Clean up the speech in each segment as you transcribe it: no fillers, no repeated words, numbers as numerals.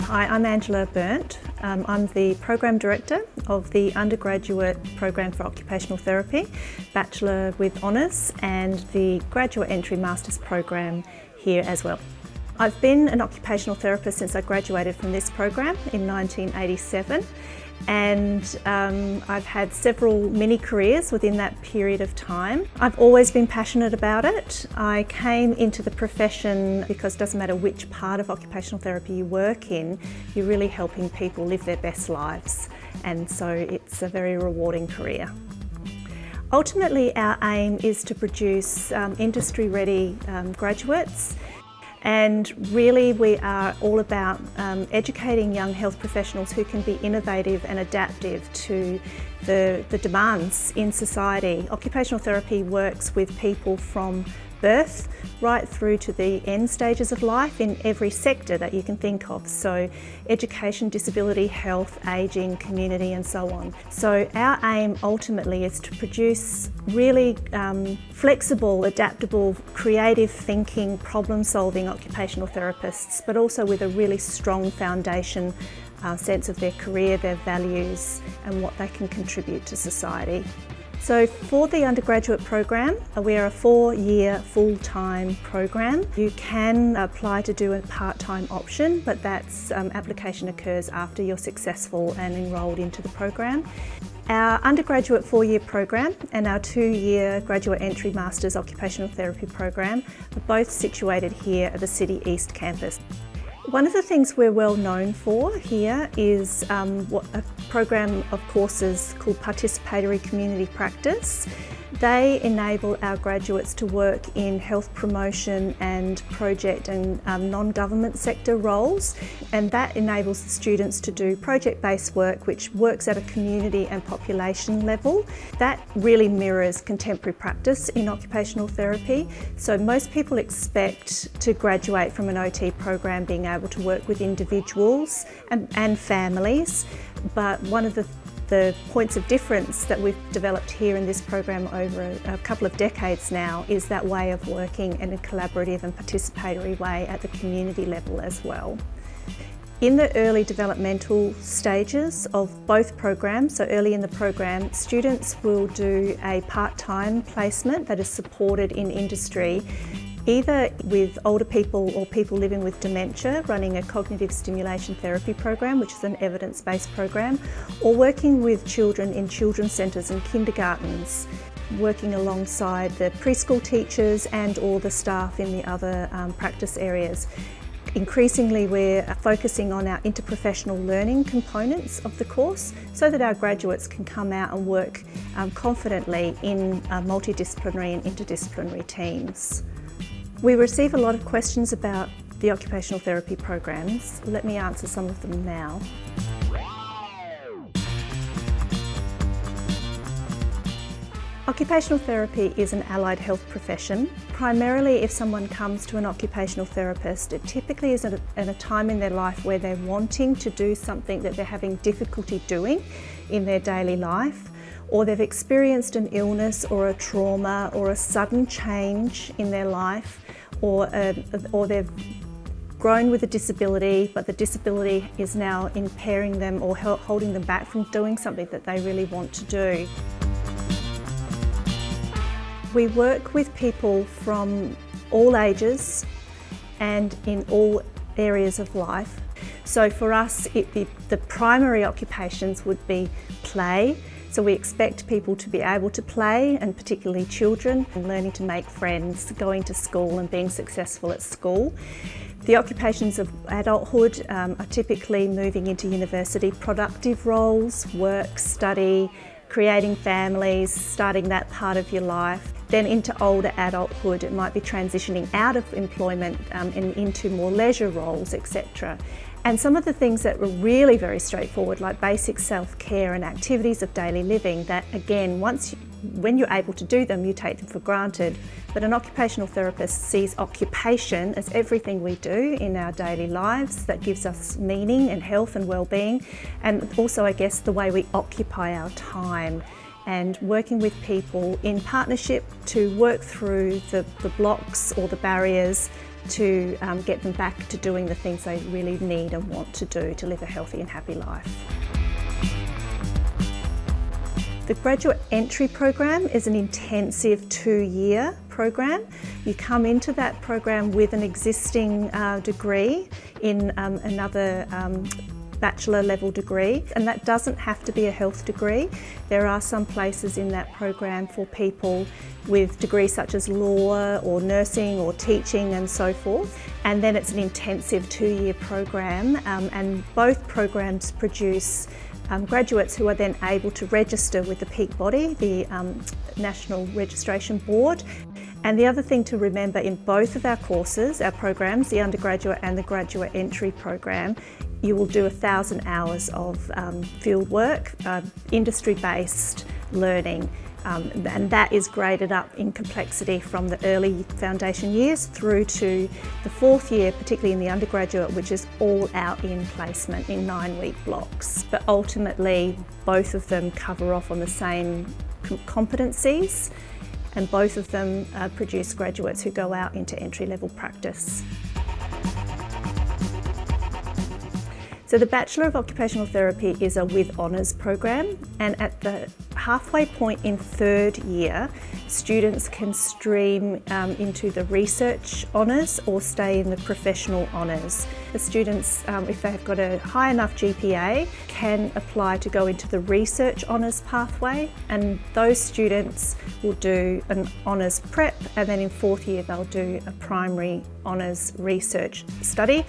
Hi, I'm Angela Burnt. I'm the Program Director of the Undergraduate Program for Occupational Therapy, Bachelor with Honours, and the Graduate Entry Masters Program here as well. I've been an occupational therapist since I graduated from this program in 1987, and I've had several mini careers within that period of time. I've always been passionate about it. I came into the profession because it doesn't matter which part of occupational therapy you work in, you're really helping people live their best lives, and so it's a very rewarding career. Ultimately, our aim is to produce industry-ready graduates. And really we are all about educating young health professionals who can be innovative and adaptive to the demands in society. Occupational therapy works with people from birth right through to the end stages of life in every sector that you can think of. So education, disability, health, ageing, community and so on. So our aim ultimately is to produce really flexible, adaptable, creative thinking, problem solving occupational therapists, but also with a really strong foundation sense of their career, their values and what they can contribute to society. So for the undergraduate program, we are a 4-year full-time program. You can apply to do a part-time option, but that's application occurs after you're successful and enrolled into the program. Our undergraduate 4-year program and our 2-year graduate entry masters occupational therapy program are both situated here at the City East campus. One of the things we're well known for here is a program of courses called Participatory Community Practice. They enable our graduates to work in health promotion and project and non-government sector roles, and that enables the students to do project-based work which works at a community and population level. That really mirrors contemporary practice in occupational therapy. So most people expect to graduate from an OT program being able to work with individuals and families, but one of the points of difference that we've developed here in this program over a couple of decades now is that way of working in a collaborative and participatory way at the community level as well. In the early developmental stages of both programs, so early in the program, students will do a part-time placement that is supported in industry, either with older people or people living with dementia, running a cognitive stimulation therapy program, which is an evidence-based program, or working with children in children's centres and kindergartens, working alongside the preschool teachers and all the staff in the other practice areas. Increasingly, we're focusing on our interprofessional learning components of the course so that our graduates can come out and work confidently in multidisciplinary and interdisciplinary teams. We receive a lot of questions about the occupational therapy programs. Let me answer some of them now. Occupational therapy is an allied health profession. Primarily, if someone comes to an occupational therapist, it typically is at a time in their life where they're wanting to do something that they're having difficulty doing in their daily life, or they've experienced an illness or a trauma or a sudden change in their life, or they've grown with a disability, but the disability is now impairing them or holding them back from doing something that they really want to do. We work with people from all ages and in all areas of life. So for us, the primary occupations would be play. So we expect people to be able to play, and particularly children, and learning to make friends, going to school and being successful at school. The occupations of adulthood are typically moving into university productive roles, work, study, creating families, starting that part of your life. Then into older adulthood, it might be transitioning out of employment and into more leisure roles, etc. And some of the things that were really very straightforward, like basic self-care and activities of daily living, that again, when you're able to do them, you take them for granted. But an occupational therapist sees occupation as everything we do in our daily lives that gives us meaning and health and well-being, and also, I guess, the way we occupy our time and working with people in partnership to work through the blocks or the barriers to get them back to doing the things they really need and want to do to live a healthy and happy life. The Graduate Entry Program is an intensive 2-year program. You come into that program with an existing degree in another bachelor level degree, and that doesn't have to be a health degree. There are some places in that program for people with degrees such as law or nursing or teaching and so forth. And then it's an intensive 2-year program, and both programs produce graduates who are then able to register with the peak body, the National Registration Board. And the other thing to remember in both of our courses, our programs, the undergraduate and the graduate entry program, you will do 1,000 hours of field work, industry-based learning. And that is graded up in complexity from the early foundation years through to the 4th year, particularly in the undergraduate, which is all out in placement in 9-week blocks. But ultimately, both of them cover off on the same competencies, and both of them produce graduates who go out into entry-level practice. So the Bachelor of Occupational Therapy is a with honours program, and at the halfway point in 3rd year, students can stream into the research honours or stay in the professional honours. The students, if they have got a high enough GPA, can apply to go into the research honours pathway, and those students will do an honours prep, and then in 4th year they'll do a primary honours research study,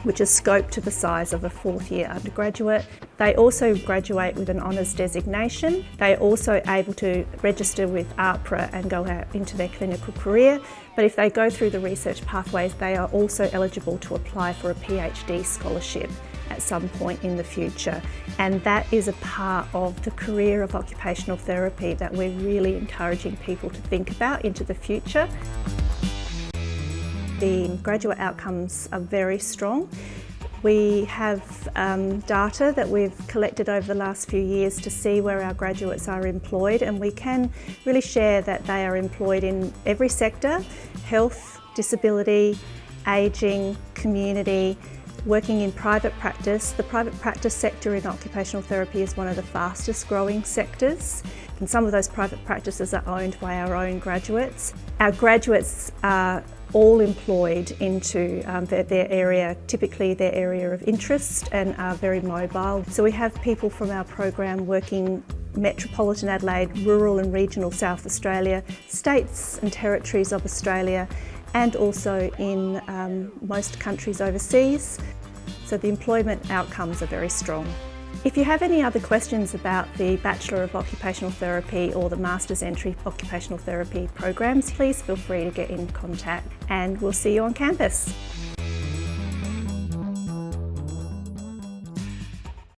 which is scoped to the size of a 4th year undergraduate. They also graduate with an honours designation. They are also able to register with AHPRA and go out into their clinical career. But if they go through the research pathways, they are also eligible to apply for a PhD scholarship at some point in the future. And that is a part of the career of occupational therapy that we're really encouraging people to think about into the future. The graduate outcomes are very strong. We have data that we've collected over the last few years to see where our graduates are employed, and we can really share that they are employed in every sector: health, disability, ageing, community, working in private practice. The private practice sector in occupational therapy is one of the fastest growing sectors, and some of those private practices are owned by our own graduates. Our graduates are all employed into their area, typically their area of interest, and are very mobile. So we have people from our program working metropolitan Adelaide, rural and regional South Australia, states and territories of Australia, and also in most countries overseas. So the employment outcomes are very strong. If you have any other questions about the Bachelor of Occupational Therapy or the Master's Entry Occupational Therapy programs, please feel free to get in contact, and we'll see you on campus.